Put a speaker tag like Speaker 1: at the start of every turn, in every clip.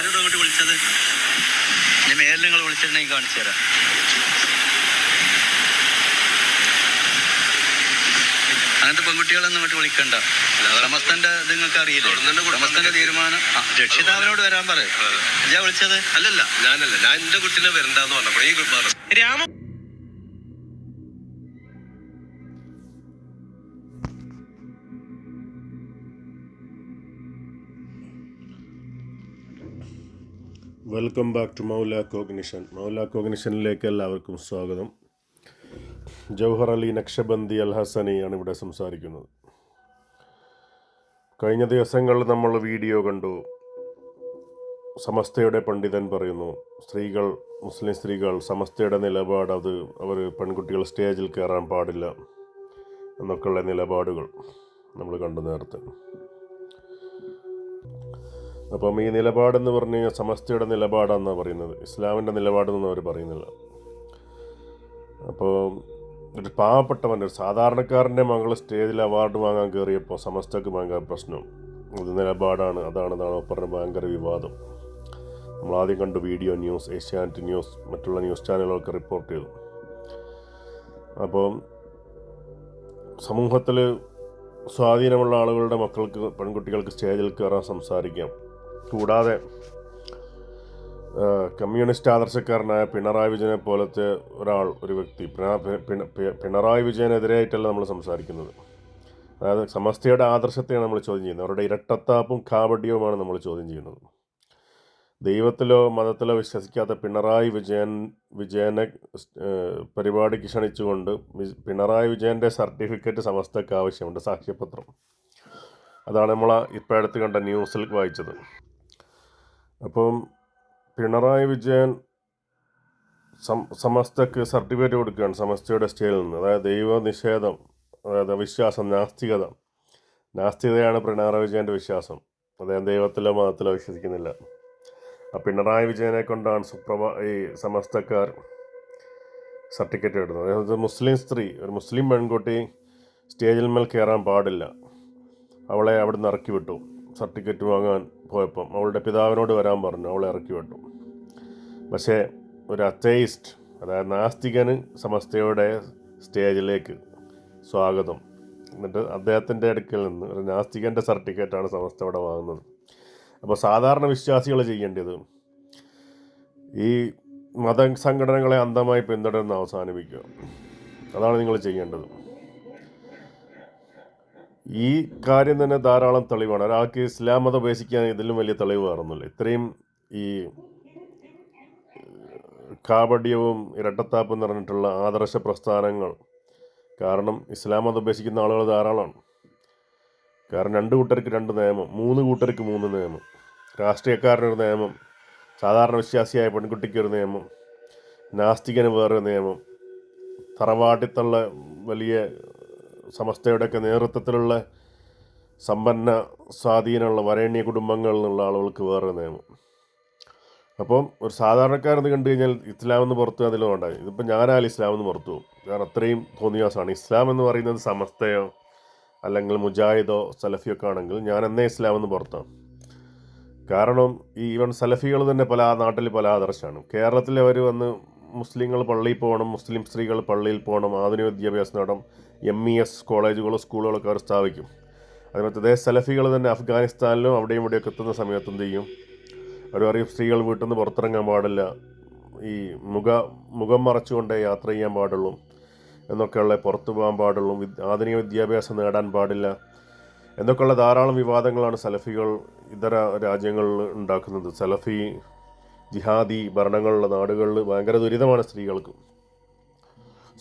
Speaker 1: ആരോടും അങ്ങോട്ട് വിളിച്ചത്? ഞാൻ മേലിൽ നിങ്ങൾ വിളിച്ചിട്ടുണ്ടെങ്കിൽ കാണിച്ചു തരാം. അങ്ങനത്തെ പെൺകുട്ടികളൊന്നും ഇങ്ങോട്ട് വിളിക്കണ്ട. സമസ്തന്റെ ഇത് നിങ്ങൾക്ക് അറിയില്ലേ? സമസ്തന്റെ തീരുമാനം രക്ഷിതാവിനോട് വരാൻ പറയും. ഞാൻ വിളിച്ചത് അല്ലല്ല, ഞാനല്ല, ഞാൻ എന്റെ കുട്ടീനെ വരണ്ടെന്ന് പറഞ്ഞപ്പോൾ ഈ രാമ
Speaker 2: welcome back to Maula Cognition. Maula കോഗ്നിഷനിലേക്ക് എല്ലാവർക്കും സ്വാഗതം. ജൗഹർ അലി നക്ഷബന്ദി അൽ ഹസനിയാണ് ഇവിടെ സംസാരിക്കുന്നത്. കഴിഞ്ഞ ദിവസങ്ങളിൽ നമ്മൾ വീഡിയോ കണ്ടു. സമസ്തയുടെ പണ്ഡിതൻ പറയുന്നു, മുസ്ലിം സ്ത്രീകൾ സമസ്തയുടെ നിലപാട് അവർ പെൺകുട്ടികൾ സ്റ്റേജിൽ കയറാൻ പാടില്ല എന്നൊക്കെയുള്ള നിലപാടുകൾ നമ്മൾ കണ്ടു നേരത്തെ. അപ്പം ഈ നിലപാടെന്ന് പറഞ്ഞു കഴിഞ്ഞാൽ സമസ്തയുടെ നിലപാടാണെന്നാണ് പറയുന്നത്, ഇസ്ലാമിൻ്റെ നിലപാടെന്നൊന്നും അവർ പറയുന്നില്ല. അപ്പോൾ ഒരു പാവപ്പെട്ടവൻ്റെ ഒരു സാധാരണക്കാരൻ്റെ മകൾ സ്റ്റേജിൽ അവാർഡ് വാങ്ങാൻ കയറിയപ്പോൾ സമസ്തക്ക് ഭയങ്കര പ്രശ്നം. ഇത് നിലപാടാണ്, അതാണോ പറഞ്ഞ ഭയങ്കര വിവാദം. നമ്മൾ ആദ്യം കണ്ടു വീഡിയോ ന്യൂസ്, ഏഷ്യാനെറ്റ് ന്യൂസ്, മറ്റുള്ള ന്യൂസ് ചാനലുകളൊക്കെ റിപ്പോർട്ട് ചെയ്തു. അപ്പം സമൂഹത്തിൽ സ്വാധീനമുള്ള ആളുകളുടെ മക്കൾക്ക്, പെൺകുട്ടികൾക്ക് സ്റ്റേജിൽ കയറാൻ സംസാരിക്കാം. കൂടാതെ കമ്മ്യൂണിസ്റ്റ് ആദർശക്കാരനായ പിണറായി വിജയനെ പോലത്തെ ഒരു വ്യക്തി, പിണറായി വിജയനെതിരായിട്ടല്ല നമ്മൾ സംസാരിക്കുന്നത്. അതായത് സമസ്തയുടെ ആദർശത്തെയാണ് നമ്മൾ ചോദ്യം ചെയ്യുന്നത്. അവരുടെ ഇരട്ടത്താപ്പും കാപട്യവുമാണ് നമ്മൾ ചോദ്യം ചെയ്യുന്നത്. ദൈവത്തിലോ മതത്തിലോ വിശ്വസിക്കാത്ത പിണറായി വിജയനെ പരിപാടിക്ക് ക്ഷണിച്ചുകൊണ്ട് പിണറായി വിജയൻ്റെ സർട്ടിഫിക്കറ്റ് സമസ്തക്ക് ആവശ്യമുണ്ട്, സാക്ഷ്യപത്രം. അതാണ് നമ്മൾ ഇപ്പോൾ അടുത്ത് കണ്ട ന്യൂസിൽ വായിച്ചത്. അപ്പം പിണറായി വിജയൻ സമസ്തക്ക് സർട്ടിഫിക്കറ്റ് കൊടുക്കുകയാണ് സമസ്തയുടെ സ്റ്റേജിൽ നിന്ന്. അതായത് ദൈവനിഷേധം, അതായത് അവിശ്വാസം, നാസ്തികതയാണ് പിണറായി വിജയൻ്റെ വിശ്വാസം. അദ്ദേഹം ദൈവത്തിലോ മതത്തിലോ വിശ്വസിക്കുന്നില്ല. ആ പിണറായി വിജയനെ കൊണ്ടാണ് ഈ സമസ്തക്കാർ സർട്ടിഫിക്കറ്റ് ഇടുന്നത്. അതായത് മുസ്ലിം സ്ത്രീ, ഒരു മുസ്ലിം പെൺകുട്ടി സ്റ്റേജിൽ മേൽ കയറാൻ പാടില്ല, അവളെ അവിടെ നിന്ന് ഇറക്കി വിട്ടു. സർട്ടിഫിക്കറ്റ് വാങ്ങാൻ പോയപ്പം അവളുടെ പിതാവിനോട് വരാൻ പറഞ്ഞു, അവളെ ഇറക്കി വിട്ടു. പക്ഷേ ഒരു അത്തൈസ്റ്റ്, അതായത് നാസ്തികന് സമസ്തയുടെ സ്റ്റേജിലേക്ക് സ്വാഗതം. എന്നിട്ട് അദ്ദേഹത്തിൻ്റെ അടുക്കൽ നിന്ന് ഒരു നാസ്തികൻ്റെ സർട്ടിഫിക്കറ്റാണ് സമസ്ത അവിടെ വാങ്ങുന്നത്. അപ്പോൾ സാധാരണ വിശ്വാസികൾ ചെയ്യേണ്ടത് ഈ മതസംഘടനകളെ അന്ധമായി പിന്തുടരുന്ന അവസാനിപ്പിക്കുക. അതാണ് നിങ്ങൾ ചെയ്യേണ്ടത്. ഈ കാര്യം തന്നെ ധാരാളം തെളിവാണ്. ഒരാൾക്ക് ഇസ്ലാം മതം ഉപേക്ഷിക്കാൻ ഇതിലും വലിയ തെളിവ് വേറൊന്നുമില്ല. ഇത്രയും ഈ കാപട്യവും ഇരട്ടത്താപ്പും നിറഞ്ഞിട്ടുള്ള ആദർശ പ്രസ്ഥാനങ്ങൾ കാരണം ഇസ്ലാം മതം ഉപേക്ഷിക്കുന്ന ആളുകൾ ധാരാളമാണ്. കാരണം 2 കൂട്ടർക്ക് 2 നിയമം, 3 കൂട്ടർക്ക് 3 നിയമം, രാഷ്ട്രീയക്കാരനൊരു നിയമം, സാധാരണ വിശ്വാസിയായ പെൺകുട്ടിക്കൊരു നിയമം, നാസ്തികന് വേറൊരു നിയമം, തറവാട്ടിത്തുള്ള വലിയ സമസ്തയുടെയൊക്കെ നേതൃത്വത്തിലുള്ള സമ്പന്ന സ്വാധീനമുള്ള വരേണ്യ കുടുംബങ്ങളിൽ നിന്നുള്ള ആളുകൾക്ക് വേറെ നിയമം. അപ്പം ഒരു സാധാരണക്കാരെന്ന് കണ്ടു കഴിഞ്ഞാൽ ഇസ്ലാമെന്ന് പുറത്തു അതിലും ഉണ്ടായി. ഇതിപ്പോൾ ഞാനാലും ഇസ്ലാമെന്ന് പുറത്തു പോകും. കാരണം അത്രയും തോന്നിയാസാണ്. ഇസ്ലാം എന്ന് പറയുന്നത് സമസ്തയോ അല്ലെങ്കിൽ മുജാഹിദോ സലഫിയൊക്കെ ആണെങ്കിൽ ഞാൻ എന്നേ ഇസ്ലാമെന്ന് പുറത്താണ്. കാരണം ഈവൻ സലഫികൾ തന്നെ പല നാട്ടിൽ പല ആദർശമാണ്. കേരളത്തിൽ അവർ വന്ന് മുസ്ലിങ്ങൾ പള്ളിയിൽ പോകണം, മുസ്ലിം സ്ത്രീകൾ പള്ളിയിൽ പോകണം, ആധുനിക വിദ്യാഭ്യാസം നേടണം, MES കോളേജുകളോ സ്കൂളുകളൊക്കെ അവർ സ്ഥാപിക്കും. അതുപോലെ അതേ സലഫികൾ തന്നെ അഫ്ഗാനിസ്ഥാനിലും അവിടെയും ഇവിടെയൊക്കെ എത്തുന്ന സമയത്ത് എന്ത് ചെയ്യും? അവർ പറയും സ്ത്രീകൾ വീട്ടിൽ നിന്ന് പുറത്തിറങ്ങാൻ പാടില്ല, ഈ മുഖം മറച്ചുകൊണ്ടേ യാത്ര ചെയ്യാൻ പാടുള്ളൂ എന്നൊക്കെയുള്ള, പുറത്തു പോകാൻ പാടുള്ളൂ, ആധുനിക വിദ്യാഭ്യാസം നേടാൻ പാടില്ല എന്നൊക്കെയുള്ള ധാരാളം വിവാദങ്ങളാണ് സലഫികൾ ഇതര രാജ്യങ്ങളിൽ ഉണ്ടാക്കുന്നത്. സലഫി ജിഹാദി ഭരണങ്ങളുള്ള നാടുകളിൽ ഭയങ്കര ദുരിതമാണ് സ്ത്രീകൾക്ക്.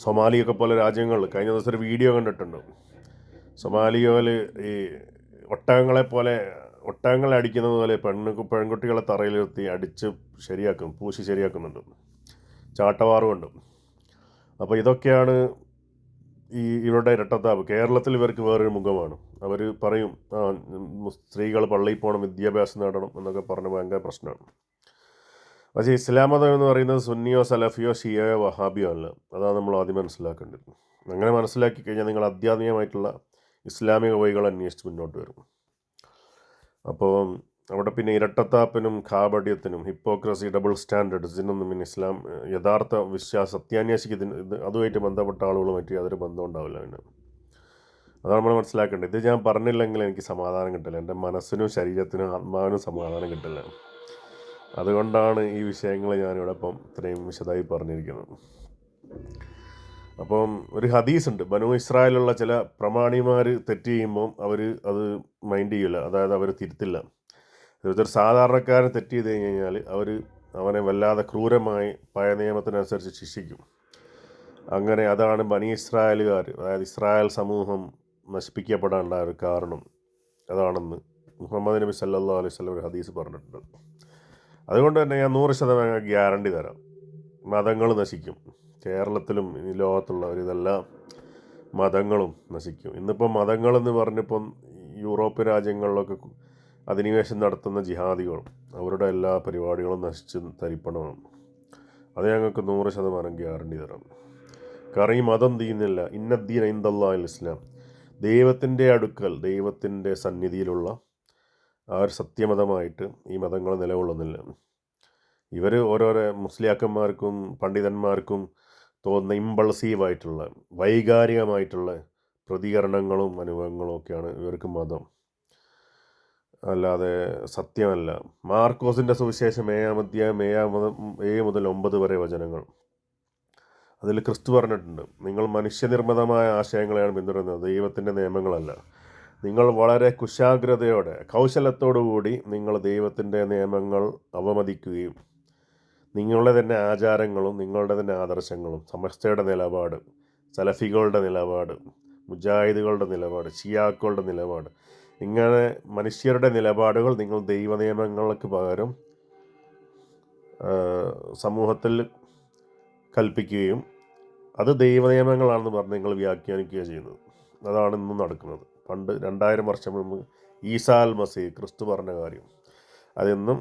Speaker 2: സൊമാലിയൊക്കെ പോലെ രാജ്യങ്ങളിൽ കഴിഞ്ഞ ദിവസം ഒരു വീഡിയോ കണ്ടിട്ടുണ്ട്. സൊമാലിയയിൽ ഈ ഒട്ടകങ്ങളെ അടിക്കുന്നത് പോലെ പെൺകുട്ടികളെ തറയിലിരുത്തി അടിച്ച് പൂശി ശരിയാക്കുന്നുണ്ട്, ചാട്ടവാറുമുണ്ട്. അപ്പോൾ ഇതൊക്കെയാണ് ഇവരുടെ ഇരട്ടത്താപ്പ്. കേരളത്തിൽ ഇവർക്ക് വേറൊരു മുഖമാണ്. അവർ പറയും സ്ത്രീകൾ പള്ളിയിൽ പോകണം, വിദ്യാഭ്യാസം നേടണം എന്നൊക്കെ പറഞ്ഞ് ഭയങ്കര പ്രശ്നമാണ്. പക്ഷേ ഇസ്ലാം മതം എന്ന് പറയുന്നത് സുന്നിയോ സലഫിയോ ഷിയയോ വഹാബിയോ അല്ല. അതാണ് നമ്മൾ ആദ്യം മനസ്സിലാക്കേണ്ടത്. അങ്ങനെ മനസ്സിലാക്കി കഴിഞ്ഞാൽ നിങ്ങൾ ആധ്യാത്മികമായിട്ടുള്ള ഇസ്ലാമിക വഴികൾ അന്വേഷിച്ച് മുന്നോട്ട് വരും. അപ്പോൾ അവിടെ പിന്നെ ഇരട്ടത്താപ്പിനും കാപട്യത്തിനും ഹിപ്പോക്രസി ഡബിൾ സ്റ്റാൻഡേർഡ്സ് ഇതിനൊന്നും പിന്നെ ഇസ്ലാം യഥാർത്ഥ സത്യാന്വേഷിക്ക് ഇത് അതുമായിട്ട് ബന്ധപ്പെട്ട ആളുകളുമായിട്ട് യാതൊരു ബന്ധം ഉണ്ടാവില്ല. പിന്നെ അതാണ് നമ്മൾ മനസ്സിലാക്കേണ്ടത്. ഇത് ഞാൻ പറഞ്ഞില്ലെങ്കിൽ എനിക്ക് സമാധാനം കിട്ടില്ല, എൻ്റെ മനസ്സിനും ശരീരത്തിനും ആത്മാവിനും സമാധാനം കിട്ടില്ല. അതുകൊണ്ടാണ് ഈ വിഷയങ്ങൾ ഞാനിവിടെ ഇപ്പം ഇത്രയും വിശദമായി പറഞ്ഞിരിക്കുന്നത്. അപ്പം ഒരു ഹദീസ് ഉണ്ട്, ബനു ഇസ്രായേലുള്ള ചില പ്രമാണിമാർ തെറ്റ് ചെയ്യുമ്പം അവർ അത് മൈൻഡ് ചെയ്യില്ല, അതായത് അവർ തിരുത്തില്ല. ഒരു സാധാരണക്കാരൻ തെറ്റ് ചെയ്ത് കഴിഞ്ഞാൽ അവനെ വല്ലാതെ ക്രൂരമായി പഴയ നിയമത്തിനനുസരിച്ച് ശിക്ഷിക്കും. അങ്ങനെ അതാണ് ബനി ഇസ്രായേലുകാർ, അതായത് ഇസ്രായേൽ സമൂഹം നശിപ്പിക്കപ്പെടാനുണ്ടായ ഒരു കാരണം അതാണെന്ന് മുഹമ്മദ് നബി സല്ലല്ലാഹു അലൈഹി വസല്ലം ഒരു ഹദീസ് പറഞ്ഞിട്ടുണ്ട്. അതുകൊണ്ട് തന്നെ ഞാൻ 100% ഗ്യാരണ്ടി തരാം, മതങ്ങൾ നശിക്കും. കേരളത്തിലും ഈ ലോകത്തുള്ളവരിതെല്ലാം മതങ്ങളും നശിക്കും. ഇന്നിപ്പം മതങ്ങളെന്ന് പറഞ്ഞപ്പം യൂറോപ്യൻ രാജ്യങ്ങളിലൊക്കെ അധിനിവേശം നടത്തുന്ന ജിഹാദികൾ അവരുടെ എല്ലാ പരിപാടികളും നശിച്ച് തരിപ്പണമാണ്. അത് ഞങ്ങൾക്ക് 100% ഗ്യാരണ്ടി തരാം. കാരണം ഈ മതം തീരുന്നില്ല. ഇന്നദ്ദീന ഇൻദല്ലാഹിൽ ഇസ്ലാം, ദൈവത്തിൻ്റെ അടുക്കൽ ദൈവത്തിൻ്റെ സന്നിധിയിലുള്ള ആ ഒരു സത്യമതമായിട്ട് ഈ മതങ്ങൾ നിലകൊള്ളുന്നില്ല. ഇവർ ഓരോരോ മുസ്ലിയാക്കന്മാർക്കും പണ്ഡിതന്മാർക്കും തോന്നുന്ന ഇമ്പൾസീവായിട്ടുള്ള വൈകാരികമായിട്ടുള്ള പ്രതികരണങ്ങളും അനുഭവങ്ങളും ഒക്കെയാണ് ഇവർക്ക് മതം, അല്ലാതെ സത്യമല്ല. മാർക്കോസിൻ്റെ സുവിശേഷം 7-ാം അധ്യായം 7 മുതൽ 9 വരെ വചനങ്ങൾ, അതിൽ ക്രിസ്തു പറഞ്ഞിട്ടുണ്ട്, നിങ്ങൾ മനുഷ്യനിർമ്മിതമായ ആശയങ്ങളെയാണ് പിന്തുടരുന്നത്, ദൈവത്തിൻ്റെ നിയമങ്ങളല്ല. നിങ്ങൾ വളരെ കുശാഗ്രതയോടെ കൗശലത്തോടുകൂടി നിങ്ങൾ ദൈവത്തിൻ്റെ നിയമങ്ങൾ അവമതിക്കുകയും നിങ്ങളുടെ തന്നെ ആചാരങ്ങളും നിങ്ങളുടെ തന്നെ ആദർശങ്ങളും, സമസ്തയുടെ നിലപാട്, സലഫികളുടെ നിലപാട്, മുജാഹിദുകളുടെ നിലപാട്, ഷിയാക്കളുടെ നിലപാട്, ഇങ്ങനെ മനുഷ്യരുടെ നിലപാടുകൾ നിങ്ങൾ ദൈവനിയമങ്ങൾക്ക് പകരം സമൂഹത്തിൽ കൽപ്പിക്കുകയും അത് ദൈവനിയമങ്ങളാണെന്ന് പറഞ്ഞ് നിങ്ങൾ വ്യാഖ്യാനിക്കുകയും ചെയ്യുന്നത്. അതാണ് ഇന്നും നടക്കുന്നത്. പണ്ട് 2000 വർഷം മുമ്പ് ഈസാ അൽ മസീഹ് ക്രിസ്തു പറഞ്ഞ കാര്യം അതെന്നും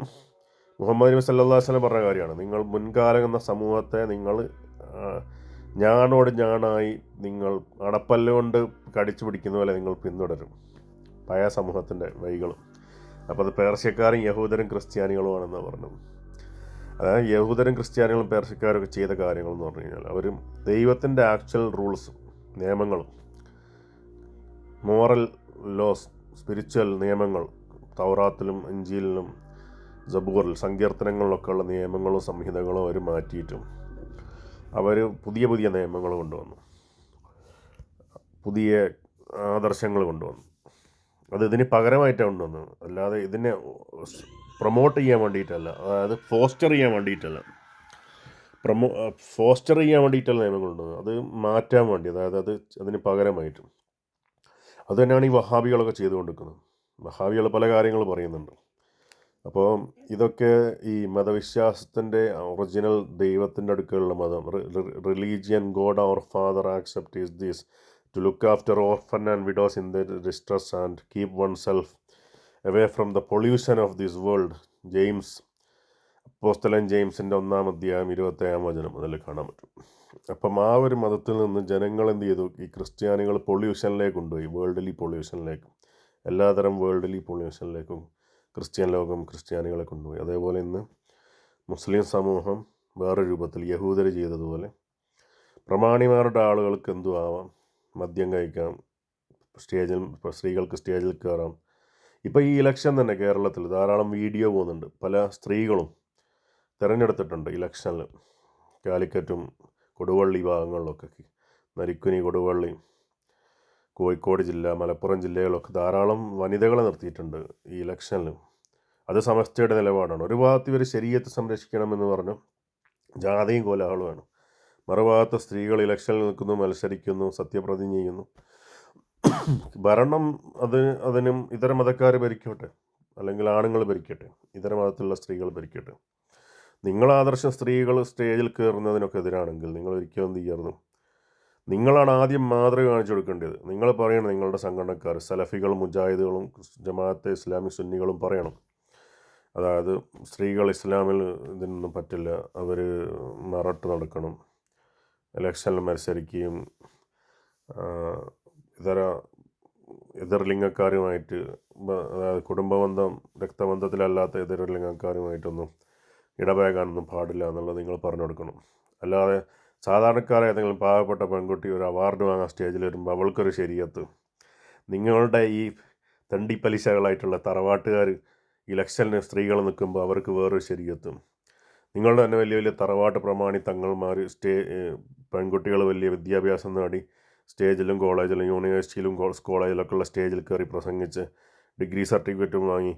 Speaker 2: മുഹമ്മദ് നബി സല്ലല്ലാഹു അലൈഹി വസല്ലം പറഞ്ഞ കാര്യമാണ്. നിങ്ങൾ മുൻകാലം എന്ന സമൂഹത്തെ നിങ്ങൾ ഞാണോട് ഞാണായി നിങ്ങൾ അടപ്പല്ലുകൊണ്ട് കടിച്ചു പിടിക്കുന്ന പോലെ നിങ്ങൾ പിന്തുടരും, പഴയ സമൂഹത്തിൻ്റെ വഴികളും. അപ്പോൾ അത് പേർഷ്യക്കാരും യഹൂദരും ക്രിസ്ത്യാനികളുമാണെന്നാണ് പറഞ്ഞത്. അതായത് യഹൂദരും ക്രിസ്ത്യാനികളും പേർഷ്യക്കാരൊക്കെ ചെയ്ത കാര്യങ്ങൾ എന്ന് പറഞ്ഞു കഴിഞ്ഞാൽ അവർ ദൈവത്തിൻ്റെ ആക്ച്വൽ റൂൾസും നിയമങ്ങളും മോറൽ ലോസ് സ്പിരിച്വൽ നിയമങ്ങൾ തൗറാത്തിലും ഇഞ്ചീലിലും സബൂറിൽ സങ്കീർത്തനങ്ങളിലൊക്കെ ഉള്ള നിയമങ്ങളും സംഹിതകളും അവർ മാറ്റിയിട്ടും അവർ പുതിയ പുതിയ നിയമങ്ങൾ കൊണ്ടുവന്നു, പുതിയ ആദർശങ്ങൾ കൊണ്ടുവന്നു. അത് ഇതിന് പകരമായിട്ടാണ് കൊണ്ടുവന്നത്, അല്ലാതെ ഇതിനെ പ്രൊമോട്ട് ചെയ്യാൻ വേണ്ടിയിട്ടല്ല, അതായത് ഫോസ്റ്റർ ചെയ്യാൻ വേണ്ടിയിട്ടല്ല, ഫോസ്റ്റർ ചെയ്യാൻ വേണ്ടിയിട്ടല്ല നിയമങ്ങൾ കൊണ്ടുവന്നത്, അത് മാറ്റാൻ വേണ്ടി, അതായത് അതിന് പകരമായിട്ടും. അതുതന്നെയാണ് ഈ വഹാബികളൊക്കെ ചെയ്തുകൊണ്ടിരിക്കുന്നത്. വഹാബികൾ പല കാര്യങ്ങൾ പറയുന്നുണ്ട്. അപ്പോൾ ഇതൊക്കെ ഈ മതവിശ്വാസത്തിൻ്റെ ഒറിജിനൽ ദൈവത്തിൻ്റെ അടുക്കലുള്ള മതം, religion God our Father accept is this to look after orphan and widows in the distress and keep oneself away from the pollution of this world. അപ്പോസ്തലൻ ജെയിംസിൻ്റെ 1-ാം അധ്യായം 27-ാം വചനം അതിൽ കാണാൻ പറ്റും. അപ്പം ആ ഒരു മതത്തിൽ നിന്ന് ജനങ്ങൾ എന്ത് ചെയ്തു, ഈ ക്രിസ്ത്യാനികൾ പൊള്യൂഷനിലേക്ക് കൊണ്ടുപോയി, വേൾഡ്ലി പൊള്യൂഷനിലേക്കും എല്ലാതരം വേൾഡ്ലി പൊള്യൂഷനിലേക്കും ക്രിസ്ത്യൻ ലോകം ക്രിസ്ത്യാനികളെ കൊണ്ടുപോയി. അതേപോലെ ഇന്ന് മുസ്ലിം സമൂഹം വേറെ രൂപത്തിൽ യഹൂദർ ചെയ്തതുപോലെ പ്രമാണിമാരുടെ ആളുകൾക്ക് എന്തും ആവാം, മദ്യം കഴിക്കാം, സ്ത്രീകൾക്ക് സ്റ്റേജിൽ കയറാം. ഇപ്പോൾ ഈ ഇലക്ഷൻ തന്നെ കേരളത്തിൽ ധാരാളം വീഡിയോ പോകുന്നുണ്ട്, പല സ്ത്രീകളും തിരഞ്ഞെടുത്തിട്ടുണ്ട് ഇലക്ഷനിൽ. കാലിക്കറ്റും കൊടുവള്ളി ഭാഗങ്ങളിലൊക്കെ, നരിക്കുനി, കൊടുവള്ളി, കോഴിക്കോട് ജില്ല, മലപ്പുറം ജില്ലകളൊക്കെ ധാരാളം വനിതകളെ നിർത്തിയിട്ടുണ്ട് ഈ ഇലക്ഷനിൽ. അത് സമസ്തയുടെ നിലപാടാണ്. ഒരു ഭാഗത്ത് ഇവർ ശരീഅത്ത് സംരക്ഷിക്കണമെന്ന് പറഞ്ഞു ജാതിയും കോലാഹലമാണ്, മറുഭാഗത്ത് സ്ത്രീകൾ ഇലക്ഷനിൽ നിൽക്കുന്നു, മത്സരിക്കുന്നു, സത്യപ്രതിജ്ഞ ചെയ്യുന്നു. ഭരണം അതിനും ഇതര മതക്കാർ ഭരിക്കട്ടെ, അല്ലെങ്കിൽ ആണുങ്ങൾ ഭരിക്കട്ടെ, ഇതര മതത്തിലുള്ള സ്ത്രീകൾ ഭരിക്കട്ടെ. നിങ്ങൾ ആദർശം സ്ത്രീകൾ സ്റ്റേജിൽ കയറുന്നതിനൊക്കെ എതിരാണെങ്കിൽ നിങ്ങൾ ഒരിക്കലും എന്ത് ചെയ്യരുത്, നിങ്ങളാണ് ആദ്യം മാതൃക കാണിച്ചു കൊടുക്കേണ്ടത്. നിങ്ങൾ പറയണം, നിങ്ങളുടെ സംഘടനക്കാർ സലഫികളും മുജാഹിദുകളും ജമാഅത്തെ ഇസ്ലാമി സുന്നികളും പറയണം, അതായത് സ്ത്രീകൾ ഇസ്ലാമിൽ ഇതിനൊന്നും പറ്റില്ല, അവർ മറട്ട് നടക്കണം, ഇലക്ഷനിൽ മത്സരിക്കുകയും ഇതര എതിർലിംഗക്കാരുമായിട്ട് അതായത് കുടുംബബന്ധം രക്തബന്ധത്തിലല്ലാത്ത എതിർലിംഗക്കാരുമായിട്ടൊന്നും ഇടപഴകാനൊന്നും പാടില്ല എന്നുള്ളത് നിങ്ങൾ പറഞ്ഞു കൊടുക്കണം. അല്ലാതെ സാധാരണക്കാരെ ഏതെങ്കിലും പാവപ്പെട്ട പെൺകുട്ടി ഒരു അവാർഡ് വാങ്ങാൻ സ്റ്റേജിൽ വരുമ്പോൾ അവൾക്കൊരു ശരീഅത്ത്, നിങ്ങളുടെ ഈ തണ്ടിപ്പലിശകളായിട്ടുള്ള തറവാട്ടുകാർ ഇലക്ഷന് സ്ത്രീകൾ നിൽക്കുമ്പോൾ അവർക്ക് വേറൊരു ശരീഅത്തും, നിങ്ങളുടെ തന്നെ വലിയ വലിയ തറവാട്ട് പ്രമാണി തങ്ങൾമാർ പെൺകുട്ടികൾ വലിയ വിദ്യാഭ്യാസം നേടി സ്റ്റേജിലും കോളേജിലും യൂണിവേഴ്സിറ്റിയിലും കോളേജിലൊക്കെ ഉള്ള സ്റ്റേജിൽ കയറി പ്രസംഗിച്ച് ഡിഗ്രി സർട്ടിഫിക്കറ്റും വാങ്ങി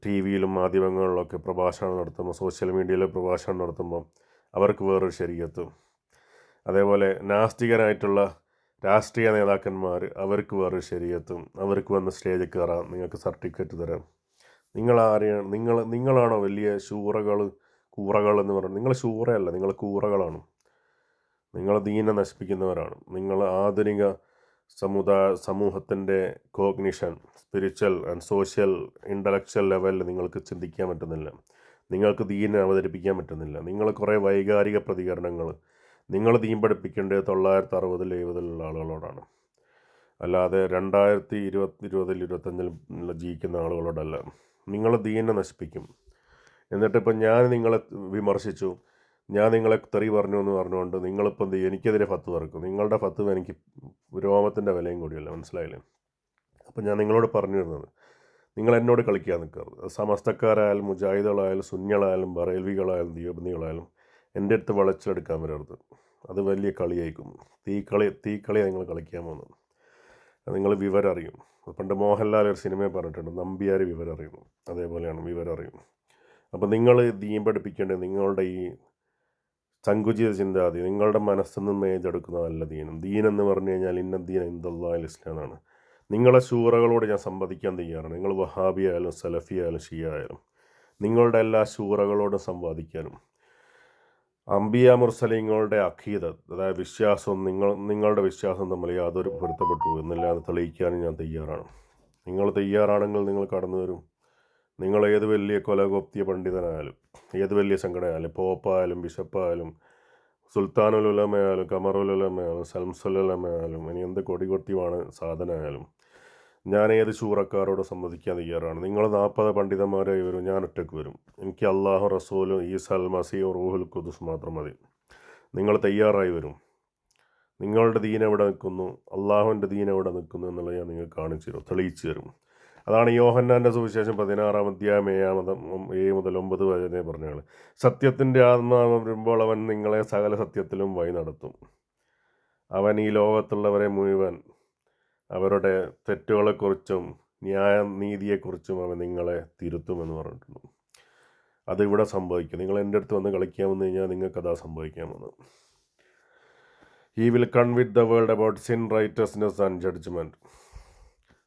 Speaker 2: ടി വിയിലും മാധ്യമങ്ങളിലൊക്കെ പ്രഭാഷണം നടത്തുമ്പോൾ, സോഷ്യൽ മീഡിയയിൽ പ്രഭാഷണം നടത്തുമ്പോൾ അവർക്ക് വേറൊരു ശരീഅത്തും, അതേപോലെ നാസ്തികനായിട്ടുള്ള രാഷ്ട്രീയ നേതാക്കന്മാർ അവർക്ക് വേറൊരു ശരീഅത്തും, അവർക്ക് വന്ന് സ്റ്റേജിൽ കയറാം, നിങ്ങൾക്ക് സർട്ടിഫിക്കറ്റ് തരാം. നിങ്ങളാണോ വലിയ കൂറകൾ എന്ന് പറയുന്നത്? നിങ്ങൾ ശൂറയല്ല, നിങ്ങൾ കൂറകളാണ്. നിങ്ങൾ ദീനെ നശിപ്പിക്കുന്നവരാണ്. നിങ്ങൾ ആധുനിക സമൂഹത്തിൻ്റെ cognition, spiritual and social intellectual ലെവലിൽ നിങ്ങൾക്ക് ചിന്തിക്കാൻ പറ്റുന്നില്ല. നിങ്ങൾക്ക് ദീനെ അവതരിപ്പിക്കാൻ പറ്റുന്നില്ല. നിങ്ങൾ കുറേ വൈകാരിക പ്രതികരണങ്ങൾ, നിങ്ങൾ ദീൻ പഠിപ്പിക്കേണ്ടത് 1960 70 ആളുകളോടാണ്, അല്ലാതെ 2020 2025 ജീവിക്കുന്ന ആളുകളോടല്ല. നിങ്ങൾ ദീനെ നശിപ്പിക്കും. എന്നിട്ടിപ്പം ഞാൻ നിങ്ങളെ വിമർശിച്ചു, ഞാൻ നിങ്ങളെ തെറി പറഞ്ഞു എന്ന് പറഞ്ഞുകൊണ്ട് നിങ്ങളിപ്പം എന്ത് ചെയ്യും? എനിക്കെതിരെ ഫത്വ ഇറക്കും. നിങ്ങളുടെ ഫത്വ എനിക്ക് രോമത്തിൻ്റെ വിലയും കൂടിയല്ല, മനസ്സിലായില്ലേ? അപ്പം ഞാൻ നിങ്ങളോട് പറഞ്ഞു തരുന്നത്, നിങ്ങൾ എന്നോട് കളിക്കാൻ നിൽക്കരുത്. സമസ്തക്കാരായാലും മുജാഹിദുകളായാലും സുന്നികളായാലും ബറേൽവികളായാലും ദീപന്തികളായാലും എൻ്റെ അടുത്ത് വളച്ചെടുക്കാൻ വരരുത്. അത് വലിയ കളിയായിരിക്കും. തീക്കളി നിങ്ങൾ കളിക്കാൻ പോകുന്നത്. നിങ്ങൾ വിവരം അറിയും. പണ്ട് മോഹൻലാൽ ഒരു സിനിമയിൽ പറഞ്ഞിട്ടുണ്ട്, നമ്പിയാർ വിവരം അറിയുന്നു. അതേപോലെയാണ് വിവരം അറിയുന്നു. അപ്പം നിങ്ങൾ ദീൻ പഠിപ്പിക്കേണ്ടത് നിങ്ങളുടെ ഈ സങ്കുചിത ചിന്താതി, നിങ്ങളുടെ മനസ്സിൽ നിന്ന് മേജെടുക്കുന്നതല്ല ദീനം. ദീനെന്ന് പറഞ്ഞു കഴിഞ്ഞാൽ ഇന്ന ദീൻ ഇന്ദല്ലാഹിൽ ഇസ്ലാം എന്നാണ്. നിങ്ങളെ ശൂറകളോട് ഞാൻ സംവദിക്കാൻ തയ്യാറാണ്. നിങ്ങൾ വഹാബി ആയാലും സലഫി ആയാലും ഷിയ ആയാലും നിങ്ങളുടെ എല്ലാ ശൂറകളോടും സംവാദിക്കാനും അംബിയ മുർസലിങ്ങളുടെ അഖീദത്ത്, അതായത് വിശ്വാസവും നിങ്ങളുടെ വിശ്വാസം തമ്മിൽ യാതൊരു പൊരുത്തപ്പെട്ടു എന്നില്ലാതെ തെളിയിക്കാനും ഞാൻ തയ്യാറാണ്. നിങ്ങൾ തയ്യാറാണെങ്കിൽ നിങ്ങൾ കടന്നു വരും. നിങ്ങൾ ഏത് വലിയ കൊലകൊപ്തിയ പണ്ഡിതനായാലും, ഏത് വലിയ സംഘടനയായാലും, പോപ്പായാലും ബിഷപ്പായാലും സുൽത്താനുലുലമയായാലും കമറുലുലമയായാലും സൽമുസലുലമയായാലും ഇനി എന്ത് കൊടികൊത്തിയാണ് സാധനമായാലും ഞാൻ ഏത് ശൂറക്കാരോട് സംവദിക്കാൻ തയ്യാറാണ്. നിങ്ങൾ 40 പണ്ഡിതന്മാരായി വരും, ഞാൻ ഒറ്റയ്ക്ക് വരും. എനിക്ക് അള്ളാഹു റസൂലും ഈസൽ മസീഹ് റൂഹുൽ ഖുദുസ് മാത്രം മതി. നിങ്ങൾ തയ്യാറായി വരും. നിങ്ങളുടെ ദീൻ എവിടെ നിൽക്കുന്നു, അള്ളാഹുവിൻ്റെ ദീൻ എവിടെ നിൽക്കുന്നു എന്നുള്ളത് ഞാൻ നിങ്ങൾക്ക് കാണിച്ചു തരും, തെളിയിച്ചു തരും. അതാണ് യോഹന്നാൻ്റെ സുവിശേഷം 16-ാം അധ്യായം 7 മുതൽ 9 വരെ പറഞ്ഞാൽ, സത്യത്തിൻ്റെ ആത്മാവ് വരുമ്പോൾ അവൻ നിങ്ങളെ സകല സത്യത്തിലും വഴി നടത്തും. അവൻ ഈ ലോകത്തുള്ളവരെ മുഴുവൻ അവരുടെ തെറ്റുകളെക്കുറിച്ചും നീതിയെക്കുറിച്ചും അവൻ നിങ്ങളെ തിരുത്തുമെന്ന് പറഞ്ഞിട്ടുണ്ട്. അതിവിടെ സംഭവിക്കും. നിങ്ങൾ എൻ്റെ അടുത്ത് വന്ന് കളിക്കാൻ വന്നു കഴിഞ്ഞാൽ നിങ്ങൾക്കതാ സംഭവിക്കാൻ വന്നത്. He will convict the world about sin, righteousness and judgement.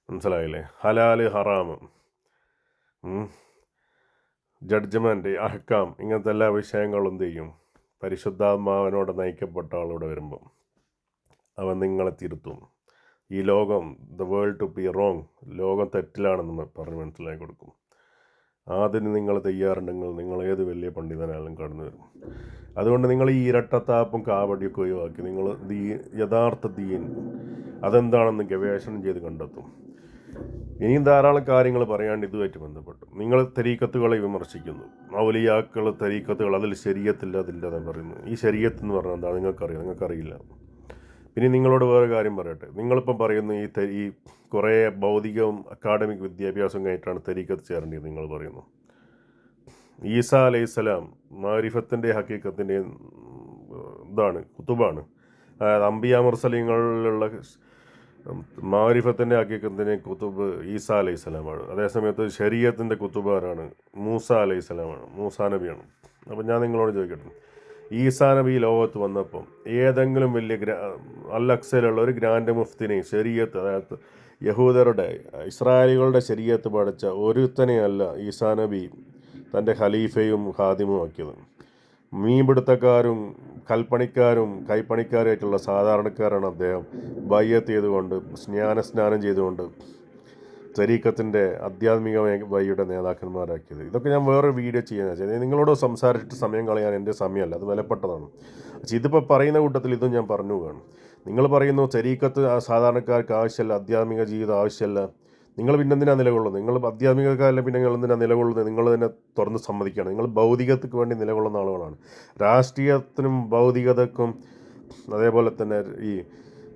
Speaker 2: മനസ്സിലായില്ലേ? ഹലാല് ഹറാമ്, ജഡ്ജ്മെൻറ്റ്, അഹ്കാം, ഇങ്ങനത്തെ എല്ലാ വിഷയങ്ങളും എന്ത് ചെയ്യും? പരിശുദ്ധാത്മാവിനോട് നയിക്കപ്പെട്ട ആളോട് വരുമ്പം അവൻ നിങ്ങളെ തിരുത്തും. ഈ ലോകം, the world to be wrong, ലോകം തെറ്റിലാണെന്ന് പറഞ്ഞ് മനസ്സിലാക്കി കൊടുക്കും. അതിന് നിങ്ങൾ തയ്യാറുണ്ടെങ്കിൽ നിങ്ങൾ ഏത് വലിയ പണ്ഡിതനായാലും കടന്നു വരും. അതുകൊണ്ട് നിങ്ങൾ ഈ ഇരട്ടത്താപ്പും കാവടിയൊക്കെ ഒഴിവാക്കി നിങ്ങൾ യഥാർത്ഥ ദീൻ അതെന്താണെന്ന് ഗവേഷണം ചെയ്ത് കണ്ടെത്തും. ഇനിയും ധാരാളം കാര്യങ്ങൾ പറയാണ്ട് ഇതുമായിട്ട് ബന്ധപ്പെട്ടു. നിങ്ങൾ തരീക്കത്തുകളെ വിമർശിക്കുന്നു, ഔലിയാക്കൾ തരീക്കത്തുകൾ, അതിൽ ശരീഅത്തില്ല അതില്ലെന്ന് പറയുന്നു. ഈ ശരീഅത്ത് എന്ന് പറഞ്ഞാൽ എന്താ? നിങ്ങൾക്കറിയില്ല. പിന്നെ നിങ്ങളോട് വേറെ കാര്യം പറയട്ടെ. നിങ്ങളിപ്പം പറയുന്നു ഈ കുറേ ഭൗതികവും അക്കാഡമിക് വിദ്യാഭ്യാസം കഴിഞ്ഞിട്ടാണ് തരീക്കത്ത് ചേരേണ്ടത് നിങ്ങൾ പറയുന്നു. ഈസാ അലൈഹിസ്സലാം മാരിഫത്തിൻ്റെ ഹക്കീക്കത്തിൻ്റെയും ഇതാണ്, കുത്തുബാണ്. അതായത് അംബിയ മുർസലിങ്ങളിലുള്ള മാരിഫത്തിൻ്റെ ഹക്കീക്കത്തിൻ്റെ കുത്തുബ് ഈസാ അലൈഹിസ്സലാമാണ്. അതേസമയത്ത് ശരീഅത്തിൻ്റെ കുത്തുബാരാണ് മൂസ അലൈഹിസ്സലാമാണ്, മൂസാ നബിയാണ്. അപ്പം ഞാൻ നിങ്ങളോട് ചോദിക്കട്ടെ, ഈസാ നബി ലോകത്ത് വന്നപ്പം ഏതെങ്കിലും വലിയ അൽ-അക്സയിലുള്ള ഒരു ഗ്രാൻഡ് മുഫ്തിനെ ശരീഅത്ത്, അതായത് യഹൂദരുടെ ഇസ്രായേലികളുടെ ശരീഅത്ത് പഠിച്ച ഒരുത്തനെയല്ല ഈസാ നബി തൻ്റെ ഖലീഫയും ഖാദിമും ആക്കിയത്. മീൻപിടുത്തക്കാരും കൽപ്പണിക്കാരും കൈപ്പണിക്കാരുമായിട്ടുള്ള സാധാരണക്കാരാണ് അദ്ദേഹം ബയ്യത്ത് ചെയ്തുകൊണ്ട് സ്നാനം ചെയ്തുകൊണ്ട് തരീക്കത്തിൻ്റെ ആധ്യാത്മിക വഴിയുടെ നേതാക്കന്മാരാക്കിയത്. ഇതൊക്കെ ഞാൻ വേറൊരു വീഡിയോ ചെയ്യാൻ വെച്ചാൽ നിങ്ങളോട് സംസാരിച്ചിട്ട് സമയം കളയാൻ എൻ്റെ സമയമല്ല, അത് വിലപ്പെട്ടതാണ്. പക്ഷേ ഇതിപ്പോൾ പറയുന്ന കൂട്ടത്തിൽ ഇതും ഞാൻ പറഞ്ഞു പോവുകയാണ്. നിങ്ങൾ പറയുന്നു തരീക്കത്ത് സാധാരണക്കാർക്ക് ആവശ്യമല്ല, ആധ്യാത്മിക ജീവിതം ആവശ്യമല്ല. നിങ്ങൾ പിന്നെ എന്തിനാണ് നിലകൊള്ളുന്നത്? നിങ്ങൾ ആധ്യാത്മികക്കാരല്ല, പിന്നെ നിങ്ങൾ എന്തിനാണ് നിലകൊള്ളുന്നത്? നിങ്ങൾ തന്നെ തുറന്ന് സമ്മതിക്കുകയാണ്. നിങ്ങൾ ഭൗതികതയ്ക്ക് വേണ്ടി നിലകൊള്ളുന്ന ആളുകളാണ്. രാഷ്ട്രീയത്തിനും ഭൗതികതക്കും അതേപോലെ തന്നെ ഈ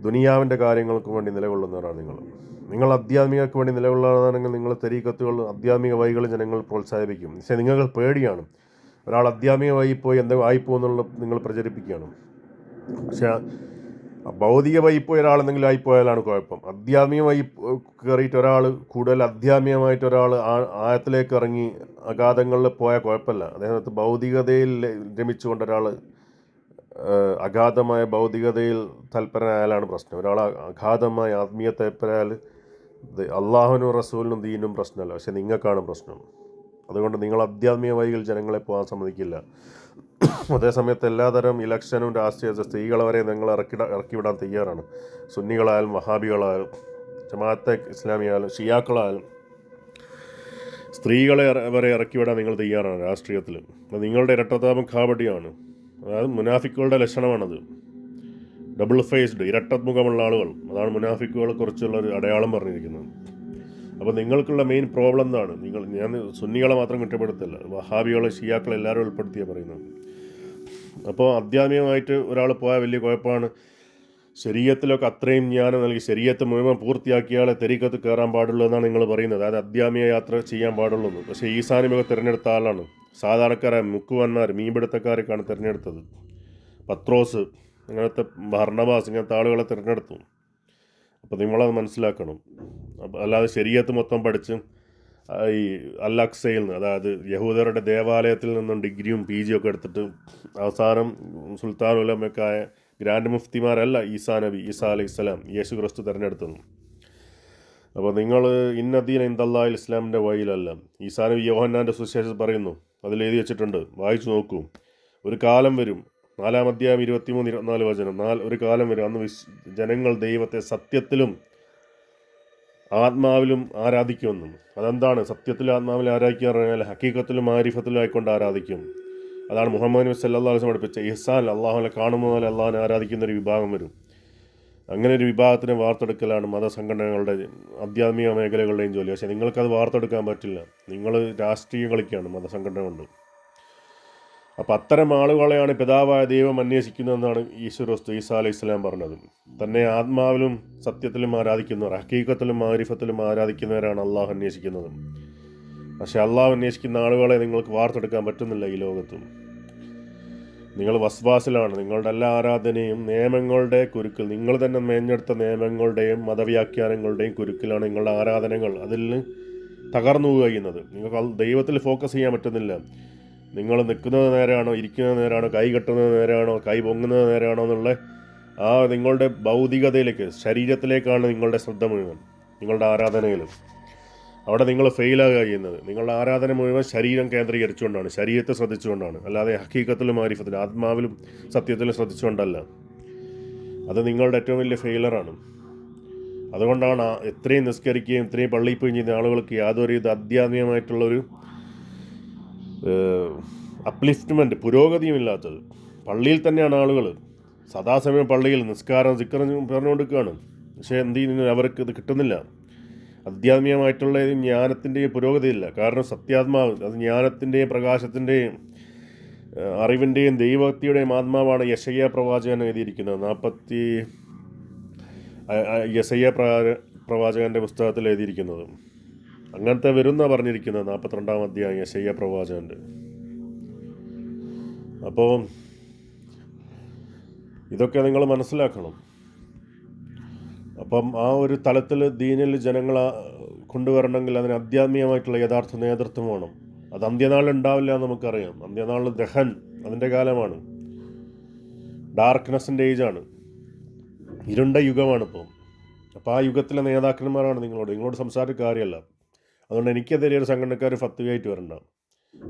Speaker 2: ദുനിയാവിൻ്റെ കാര്യങ്ങൾക്കും വേണ്ടി നിലകൊള്ളുന്നവരാണ് നിങ്ങൾ. നിങ്ങൾ ആധ്യാത്മികക്ക് വേണ്ടി നിലകൊള്ളുന്നതാണെങ്കിൽ നിങ്ങൾ തരീക്കത്തുകൾ ആധ്യാത്മിക വഴികൾ ജനങ്ങൾ പ്രോത്സാഹിപ്പിക്കും. പക്ഷേ നിങ്ങൾക്ക് പേടിയാണ്, ഒരാൾ ആധ്യാത്മിക വഴി പോയി എന്തെങ്കിലും ആയിപ്പോകുന്നുള്ള നിങ്ങൾ പ്രചരിപ്പിക്കുകയാണ്. പക്ഷേ ഭൗതിക വഴി പോയ ഒരാൾ എന്തെങ്കിലും ആയിപ്പോയാലാണ് കുഴപ്പം. ആധ്യാത്മിക വഴി കയറിയിട്ട് ഒരാൾ കൂടുതൽ ആധ്യാത്മികമായിട്ട് ഒരാൾ ആഴത്തിലേക്ക് ഇറങ്ങി അഗാധങ്ങളിൽ പോയാൽ കുഴപ്പമില്ല. അതേസമയത്ത് ഭൗതികതയിൽ രമിച്ചുകൊണ്ട് ഒരാൾ അഗാധമായ ഭൗതികതയിൽ തൽപരനായാലാണ് പ്രശ്നം. ഒരാൾ അഗാധമായ ആത്മീയ തൽപരയാൽ അള്ളാഹുവിനും റസൂലിനും ദീനും പ്രശ്നമല്ല, പക്ഷെ നിങ്ങൾക്കാണ് പ്രശ്നം. അതുകൊണ്ട് നിങ്ങൾ ആധ്യാത്മിക വഴികൾ ജനങ്ങളെ പോകാൻ സമ്മതിക്കില്ല. അതേസമയത്ത് എല്ലാതരം ഇലക്ഷനും രാഷ്ട്രീയ സ്ത്രീകളെ വരെ നിങ്ങൾ ഇറക്കിവിടാൻ തയ്യാറാണ്. സുന്നികളായാലും വഹാബികളായാലും ജമാഅത്തെ ഇസ്ലാമിയായാലും ഷിയാക്കളായാലും സ്ത്രീകളെ വരെ ഇറക്കിവിടാൻ നിങ്ങൾ തയ്യാറാണ് രാഷ്ട്രീയത്തിൽ. അത് നിങ്ങളുടെ ഇരട്ടത്താപം കാവടിയാണ്. അതായത് മുനാഫിക്കുകളുടെ ലക്ഷണമാണത്. ഡബിൾ ഫേസ്ഡ്, ഇരട്ടമുഖമുള്ള ആളുകൾ, അതാണ് മുനാഫിക്കുകളെ കുറിച്ചുള്ള ഒരു അടയാളം പറഞ്ഞിരിക്കുന്നത്. അപ്പോൾ നിങ്ങൾക്കുള്ള മെയിൻ പ്രോബ്ലം എന്താണ്? ഞാൻ സുന്നികളെ മാത്രം കുറ്റപ്പെടുത്തില്ല, വഹാബികളെ ഷിയാക്കളെ എല്ലാവരും ഉൾപ്പെടുത്തിയാണ് പറയുന്നത്. അപ്പോൾ ആധ്യാത്മികമായിട്ട് ഒരാൾ പോയാൽ വലിയ കുഴപ്പമാണ്. ശരീഅത്തിലൊക്കെ അത്രയും ജ്ഞാനം നൽകി ശരീഅത്ത് മുഴുവൻ പൂർത്തിയാക്കിയാലേ തരീക്കത്ത് കയറാൻ പാടുള്ളൂ എന്നാണ് നിങ്ങൾ പറയുന്നത്. അതായത് ആധ്യാത്മിക യാത്ര ചെയ്യാൻ പാടുള്ളൂ എന്ന്. പക്ഷേ ഈസാ നബിയൊക്കെ തിരഞ്ഞെടുത്ത ആളാണ്. സാധാരണക്കാരായ മുക്കുവന്മാർ, മീൻപിടുത്തക്കാരൊക്കെയാണ് തിരഞ്ഞെടുത്തത്. പത്രോസ്, അങ്ങനത്തെ ഭർണബാസ്, ഇങ്ങനത്തെ ആളുകളെ തിരഞ്ഞെടുത്തു. അപ്പോൾ നിങ്ങളത് മനസ്സിലാക്കണം. അപ്പോൾ അല്ലാതെ ശരീഅത്ത് മൊത്തം പഠിച്ച് ഈ അൽ-അഖ്സയിൽ നിന്ന്, അതായത് യഹൂദരുടെ ദേവാലയത്തിൽ നിന്നും ഡിഗ്രിയും PG ഒക്കെ എടുത്തിട്ട് അവസാനം സുൽത്താൻ ഉലമക്കായ ഗ്രാൻഡ് മുഫ്തിമാരല്ല ഈസാ നബി, ഈസാ അലൈഹി സ്വലാം, യേശു ക്രിസ്തു തിരഞ്ഞെടുത്തത്. അപ്പോൾ നിങ്ങൾ ഇന്നദീന ഇന്ദല്ലാഹിൽ ഇസ്ലാമിൻ്റെ വഴിയിലല്ല. ഈസാ നബി യോഹന്നാൻ്റെ സുവിശേഷം പറയുന്നു, അതിൽ എഴുതി വെച്ചിട്ടുണ്ട്, വായിച്ചു നോക്കൂ. ഒരു കാലം വരും, 4-ാം അധ്യായം 23-24 വചനം. ഒരു കാലം വരും, അന്ന് ജനങ്ങൾ ദൈവത്തെ സത്യത്തിലും ആത്മാവിലും ആരാധിക്കുമെന്നും. അതെന്താണ് സത്യത്തിലും ആത്മാവിലും ആരാധിക്കുക പറഞ്ഞാൽ? ഹക്കീക്കത്തിലും മാരിഫത്തിലും ആയിക്കൊണ്ട് ആരാധിക്കും. അതാണ് മുഹമ്മദ് നബി സല്ലല്ലാഹു അലൈഹി വസല്ലം പഠിപ്പിച്ച ഇഹ്സാൻ. അള്ളാഹുവിനെ കാണുന്ന പോലെ അള്ളാഹുവിനെ ആരാധിക്കുന്ന ഒരു വിഭാഗം വരും. അങ്ങനെ ഒരു വിഭാഗത്തിനെ വാർത്തെടുക്കലാണ് മതസംഘടനകളുടെ ആധ്യാത്മിക മേഖലകളുടെയും ജോലി. പക്ഷേ നിങ്ങൾക്കത് വാർത്തെടുക്കാൻ പറ്റില്ല. നിങ്ങൾ രാഷ്ട്രീയം കളിക്കുകയാണ് മതസംഘടന കൊണ്ട്. അപ്പോൾ അത്തരം ആളുകളെയാണ് പിതാവായ ദൈവം അന്വേഷിക്കുന്നതെന്നാണ് ഈസാ അലൈഹി സ്വലാം പറഞ്ഞത്. തന്നെ ആത്മാവിലും സത്യത്തിലും ആരാധിക്കുന്നവർ, ഹക്കീക്കത്തിലും മാരിഫത്തിലും ആരാധിക്കുന്നവരാണ് അള്ളാഹു അന്വേഷിക്കുന്നത്. പക്ഷേ അള്ളാഹു അന്വേഷിക്കുന്ന ആളുകളെ നിങ്ങൾക്ക് വാർത്തെടുക്കാൻ പറ്റുന്നില്ല ഈ ലോകത്തും. നിങ്ങൾ വസ്വാസിലാണ്. നിങ്ങളുടെ എല്ലാ ആരാധനയും നിയമങ്ങളുടെ കുരുക്കിൽ, നിങ്ങൾ തന്നെ മേഞ്ഞെടുത്ത നിയമങ്ങളുടെയും മതവ്യാഖ്യാനങ്ങളുടെയും കുരുക്കിലാണ് നിങ്ങളുടെ ആരാധനകൾ. അതിൽ തകർന്നു കഴിയുന്നത്. നിങ്ങൾക്ക് ദൈവത്തിൽ ഫോക്കസ് ചെയ്യാൻ പറ്റുന്നില്ല. നിങ്ങൾ നിൽക്കുന്നത് നേരാണോ, ഇരിക്കുന്നത് നേരാണോ, കൈ കെട്ടുന്നത് നേരാണോ, കൈ പൊങ്ങുന്നത് നേരാണോ എന്നുള്ള നിങ്ങളുടെ ഭൗതികതയിലേക്ക്, ശരീരത്തിലേക്കാണ് നിങ്ങളുടെ ശ്രദ്ധ മുഴുവൻ നിങ്ങളുടെ ആരാധനയിൽ. അവിടെ നിങ്ങൾ ഫെയിലാകുക ചെയ്യുന്നത്. നിങ്ങളുടെ ആരാധന മുഴുവൻ ശരീരം കേന്ദ്രീകരിച്ചുകൊണ്ടാണ്, ശരീരത്തെ ശ്രദ്ധിച്ചുകൊണ്ടാണ്, അല്ലാതെ ഹക്കീക്കത്തിലും മാരിഫത്തിലും ആത്മാവിലും സത്യത്തിലും ശ്രദ്ധിച്ചുകൊണ്ടല്ല. അത് നിങ്ങളുടെ ഏറ്റവും വലിയ ഫെയിലറാണ്. അതുകൊണ്ടാണ് എത്രയും നിസ്കരിക്കുകയും ഇത്രയും പള്ളിയിൽ പോയി ചെയ്യുന്ന ആളുകൾക്ക് യാതൊരു ഇത് ആധ്യാത്മികമായിട്ടുള്ളൊരു അപ്ലിഫ്റ്റ്മെൻറ്റ്, പുരോഗതിയും ഇല്ലാത്തത്. പള്ളിയിൽ തന്നെയാണ് ആളുകൾ സദാസമയം പള്ളിയിൽ നിസ്കാരം സിക്കറും പറഞ്ഞുകൊണ്ടിരിക്കുകയാണ്. പക്ഷേ എന്ത് ചെയ്യുന്നു? അവർക്ക് ഇത് കിട്ടുന്നില്ല. ആധ്യാത്മികമായിട്ടുള്ള ജ്ഞാനത്തിൻ്റെയും പുരോഗതിയില്ല. കാരണം സത്യാത്മാവ്, അത് ജ്ഞാനത്തിൻ്റെയും പ്രകാശത്തിൻ്റെയും അറിവിൻ്റെയും ദൈവഭക്തിയുടെയും ആത്മാവാണ് യശയ്യാ പ്രവാചകൻ എഴുതിയിരിക്കുന്നത്. യശയ്യാ പ്രവാചകൻ്റെ പുസ്തകത്തിൽ എഴുതിയിരിക്കുന്നത്. അങ്ങനത്തെ വരുന്ന പറഞ്ഞിരിക്കുന്നത് 42-ാം അധ്യായം യശയ്യാ പ്രവാചകൻ്റെ. അപ്പോൾ ഇതൊക്കെ നിങ്ങൾ മനസ്സിലാക്കണം. അപ്പം ആ ഒരു തലത്തിൽ ദീനിൽ ജനങ്ങളെ കൊണ്ടുവരണമെങ്കിൽ അതിന് ആധ്യാത്മികമായിട്ടുള്ള യഥാർത്ഥ നേതൃത്വം വേണം. അത് അന്ത്യനാളിൽ ഉണ്ടാവില്ല എന്ന് നമുക്കറിയാം. അന്ത്യനാളിൽ ദഹൻ, അതിൻ്റെ കാലമാണ്. ഡാർക്ക്നെസ്സിൻ്റെ ഏജാണ്, ഇരുണ്ട യുഗമാണിപ്പോൾ. അപ്പോൾ ആ യുഗത്തിലെ നേതാക്കന്മാരാണ് നിങ്ങളോട് സംസാരിച്ച കാര്യമല്ല. അതുകൊണ്ട് എനിക്കെതിരെ ഒരു സംഘടനക്കാർ ഫത്വയായിട്ട് വരണ്ട.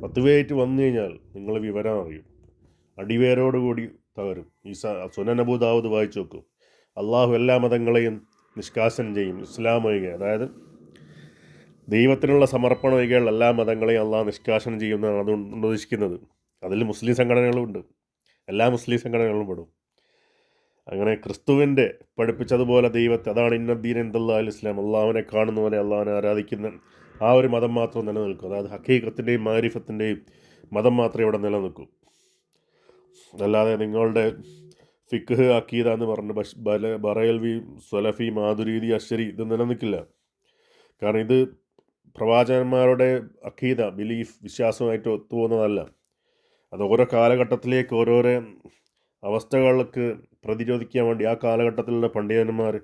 Speaker 2: ഫത്വയായിട്ട് വന്നു കഴിഞ്ഞാൽ നിങ്ങൾ വിവരം അറിയും, അടിവേരോടുകൂടി തകരും. സുനൻ അബൂ ദാവൂദ് വായിച്ചു നോക്കും. അള്ളാഹു എല്ലാ മതങ്ങളെയും നിഷ്കാസനം ചെയ്യും. ഇസ്ലാം ഒഴികെ, അതായത് ദൈവത്തിനുള്ള സമർപ്പണം ഒഴികെയുള്ള എല്ലാ മതങ്ങളെയും അള്ളാഹു നിഷ്കാസനം ചെയ്യുമെന്നാണ് അതുകൊണ്ട് ഉദ്ദേശിക്കുന്നത്. അതിൽ മുസ്ലിം സംഘടനകളുമുണ്ട്, എല്ലാ മുസ്ലിം സംഘടനകളും പെടും. അങ്ങനെ ക്രിസ്തുവിൻ്റെ പഠിപ്പിച്ചതുപോലെ ദൈവത്തെ, അതാണ് ഇന്നദ്ദീൻ ഇൻദല്ലാഹിൽ ഇസ്ലാം, അള്ളാഹുവിനെ കാണുന്നവരെ, അള്ളാഹുവിനെ ആരാധിക്കുന്ന ആ ഒരു മതം മാത്രം നിലനിൽക്കും. അതായത് ഹക്കീക്കത്തിൻ്റെയും മാരിഫത്തിൻ്റെയും മതം മാത്രമേ ഇവിടെ നിലനിൽക്കൂ. അല്ലാതെ നിങ്ങളുടെ ഫിഖ് അക്കീദ എന്ന് പറഞ്ഞ് ബറയൽവി, സ്വലഫി, മാതുരീദി, അശ്ശരി ഇത് നിലനിൽക്കില്ല. കാരണം ഇത് പ്രവാചകന്മാരുടെ അക്കീദ, ബിലീഫ്, വിശ്വാസമായിട്ട് ഒത്തുപോകുന്നതല്ല. അത് ഓരോ കാലഘട്ടത്തിലേക്ക് ഓരോരോ അവസ്ഥകൾക്ക് പ്രതിരോധിക്കാൻ വേണ്ടി ആ കാലഘട്ടത്തിലുള്ള പണ്ഡിതന്മാർ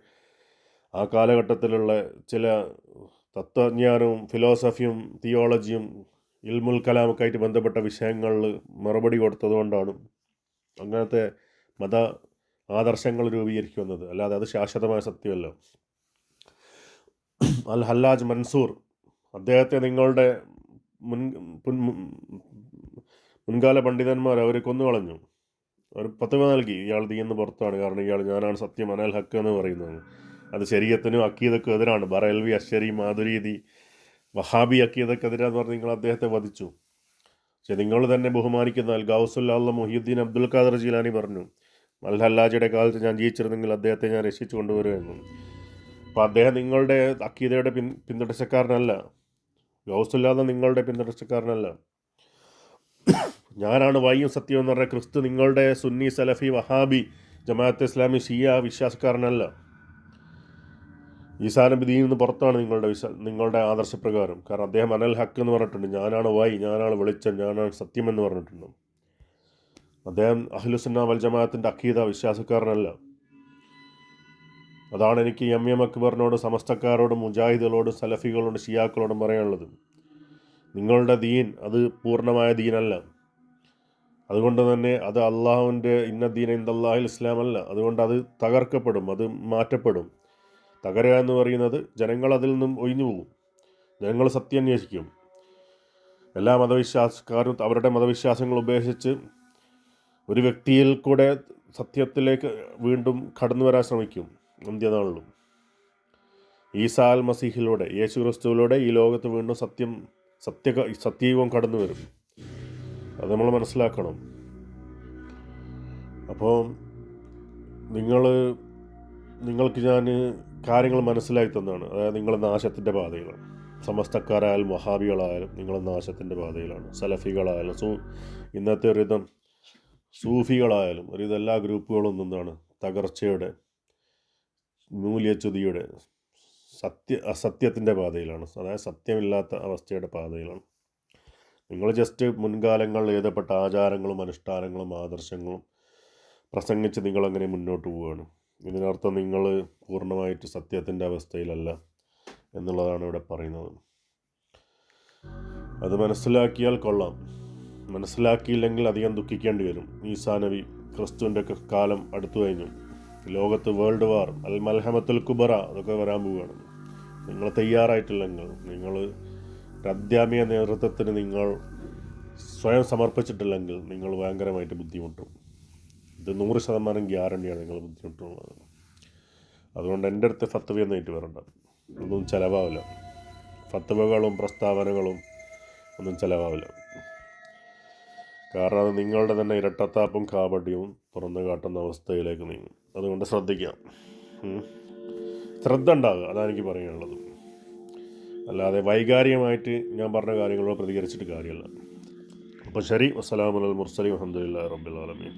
Speaker 2: ആ കാലഘട്ടത്തിലുള്ള ചില തത്വജ്ഞാനവും ഫിലോസഫിയും തിയോളജിയും ഇൽമുൽ കലാമൊക്കെ ആയിട്ട് ബന്ധപ്പെട്ട വിഷയങ്ങളിൽ മറുപടി കൊടുത്തതുകൊണ്ടാണ് അങ്ങനത്തെ മത ആദർശങ്ങൾ രൂപീകരിക്കുന്നത്. അല്ലാതെ അത് ശാശ്വതമായ സത്യമല്ല. അൽ ഹല്ലാജ് മൻസൂർ, അദ്ദേഹത്തെ നിങ്ങളുടെ മുൻകാല പണ്ഡിതന്മാർ അവർ കൊന്നുകളഞ്ഞു. അവർ ഫത്വ നൽകി, ഇയാൾ ദീനിന്ന് പുറത്താണ്, കാരണം ഇയാൾ ഞാനാണ് സത്യം, അനൽ ഹക്ക് എന്ന് പറയുന്നത്. അത് ശരീഅത്തിനും അക്കീദക്കും എതിരാണ്. ബറയൽവി, അശ്ശരി, മാതുരീദി, വഹാബി അക്കീദക്ക് എതിരാന്ന് പറഞ്ഞ് നിങ്ങൾ അദ്ദേഹത്തെ വധിച്ചു. പക്ഷെ നിങ്ങൾ തന്നെ ബഹുമാനിക്കുന്ന അൽ ഗൗസുൽ അള്ളാഹ് മുഹിയുദ്ദീൻ അബ്ദുൽ ഖാദർ ജീലാനി പറഞ്ഞു, അൽ ഹല്ലാജിയുടെ കാലത്ത് ഞാൻ ജീവിച്ചിരുന്നെങ്കിൽ അദ്ദേഹത്തെ ഞാൻ രക്ഷിച്ചു കൊണ്ടുവരുമെന്നു. അപ്പോൾ അദ്ദേഹം നിങ്ങളുടെ അക്കീദയുടെ പിന്തുടർച്ചക്കാരനല്ല. ഗൗസുല്ലാദ നിങ്ങളുടെ പിന്തുടർച്ചക്കാരനല്ല. ഞാനാണ് വഴിയും സത്യം എന്ന് പറഞ്ഞ ക്രിസ്തു നിങ്ങളുടെ സുന്നി, സലഫി, വഹാബി, ജമാഅത്ത് ഇസ്ലാമി, ഷിയ വിശ്വാസക്കാരനല്ല. ഈസാ നബി ദീനിൽ നിന്ന് പുറത്താണ് നിങ്ങളുടെ ആദർശപ്രകാരം. കാരണം അദ്ദേഹം അനൽ ഹക്ക് എന്ന് പറഞ്ഞിട്ടുണ്ട്, ഞാനാണ് വഴി, ഞാനാണ് വെളിച്ചം, ഞാനാണ് സത്യം എന്ന് പറഞ്ഞിട്ടുണ്ട്. അദ്ദേഹം അഹ്ലുസുന്ന വൽ ജമാഅത്തിൻ്റെ അക്കീദ വിശ്വാസക്കാരനല്ല. അതാണ് എനിക്ക് എം അക്ബറിനോട്, സമസ്തക്കാരോടും, മുജാഹിദുകളോടും, സലഫികളോടും, ഷിയാക്കളോടും പറയാനുള്ളത്. നിങ്ങളുടെ ദീൻ അത് പൂർണ്ണമായ ദീനല്ല. അതുകൊണ്ട് തന്നെ അത് അള്ളാഹുവിൻ്റെ ഇന്നദ്ദീന ഇൻദല്ലാഹിൽ ഇസ്ലാം അല്ല. അതുകൊണ്ട് അത് തകർക്കപ്പെടും, അത് മാറ്റപ്പെടും. തകരുക എന്ന് പറയുന്നത് ജനങ്ങൾ അതിൽ നിന്നും ഒഴിഞ്ഞു പോകും. ജനങ്ങൾ സത്യം അന്വേഷിക്കും. എല്ലാ മതവിശ്വാസക്കാരും അവരുടെ മതവിശ്വാസങ്ങൾ ഉപേക്ഷിച്ച് ഒരു വ്യക്തിയിൽ കൂടെ സത്യത്തിലേക്ക് വീണ്ടും കടന്നു വരാൻ ശ്രമിക്കും അന്ത്യനാളിലും. ഈസാ അൽ മസീഹിലൂടെ, യേശു ക്രിസ്തുവിലൂടെ ഈ ലോകത്ത് വീണ്ടും സത്യയുഗം കടന്നു വരും. അത് നമ്മൾ മനസ്സിലാക്കണം. അപ്പോൾ നിങ്ങൾക്ക് ഞാൻ കാര്യങ്ങൾ മനസ്സിലാക്കി തന്നതാണ്. അതായത് നിങ്ങൾ നാശത്തിൻ്റെ പാതയിലാണ്. സമസ്തക്കാരായാലും വഹാബികളായാലും നിങ്ങൾ നാശത്തിൻ്റെ പാതയിലാണ്. സലഫികളായാലും ഇന്നത്തെ ഒരുവിധം സൂഫികളായാലും ഒരുവിധം എല്ലാ ഗ്രൂപ്പുകളും നിന്നാണ് തകർച്ചയുടെ, മൂല്യച്യുതിയുടെ, അസത്യത്തിൻ്റെ പാതയിലാണ്. അതായത് സത്യമില്ലാത്ത അവസ്ഥയുടെ പാതയിലാണ്. നിങ്ങൾ ജസ്റ്റ് മുൻകാലങ്ങളിൽ എഴുതപ്പെട്ട ആചാരങ്ങളും അനുഷ്ഠാനങ്ങളും ആദർശങ്ങളും പ്രസംഗിച്ച് നിങ്ങളങ്ങനെ മുന്നോട്ട് പോവുകയാണ്. ഇതിനർത്ഥം നിങ്ങൾ പൂർണ്ണമായിട്ട് സത്യത്തിൻ്റെ അവസ്ഥയിലല്ല എന്നുള്ളതാണ് ഇവിടെ പറയുന്നത്. അത് മനസ്സിലാക്കിയാൽ കൊള്ളാം. മനസ്സിലാക്കിയില്ലെങ്കിൽ അധികം ദുഃഖിക്കേണ്ടി വരും. ഈസാ നബി, ക്രിസ്തുവിൻ്റെ ഒക്കെ കാലം അടുത്തു കഴിഞ്ഞു. ലോകത്ത് വേൾഡ് വാർ, അൽ മൽഹമത്തുൽ കുബറ അതൊക്കെ വരാൻ പോവുകയാണ്. നിങ്ങൾ തയ്യാറായിട്ടില്ലെങ്കിൽ, നിങ്ങൾ അധ്യാത്മിക നേതൃത്വത്തിന് നിങ്ങൾ സ്വയം സമർപ്പിച്ചിട്ടില്ലെങ്കിൽ നിങ്ങൾ ഭയങ്കരമായിട്ട് ബുദ്ധിമുട്ടും. ഇത് 100% ഗ്യാരണ്ടിയാണ് നിങ്ങൾ ബുദ്ധിമുട്ടുള്ളത്. അതുകൊണ്ട് എൻ്റെ അടുത്ത് ഫത്വയൊന്നും ഏറ്റ് വരണ്ട. ഒന്നും ചിലവാവില്ല. ഫത്വകളും പ്രസ്താവനകളും ഒന്നും ചിലവാവില്ല. കാരണം അത് നിങ്ങളുടെ തന്നെ ഇരട്ടത്താപ്പും കാപട്യവും തുറന്നു കാട്ടുന്ന അവസ്ഥയിലേക്ക് നീങ്ങും. അതുകൊണ്ട് ശ്രദ്ധിക്കാം, ശ്രദ്ധ ഉണ്ടാകുക, അതാണ് എനിക്ക് പറയാനുള്ളത്. അല്ലാതെ വൈകാരികമായിട്ട് ഞാൻ പറഞ്ഞ കാര്യങ്ങളോട് പ്രതികരിച്ചിട്ട് കാര്യമല്ല. അപ്പോൾ ശരി, വസ്സലാമു അലൽ മുർസലീൻ, അൽഹംദുലില്ലാഹി റബ്ബിൽ ആലമീൻ.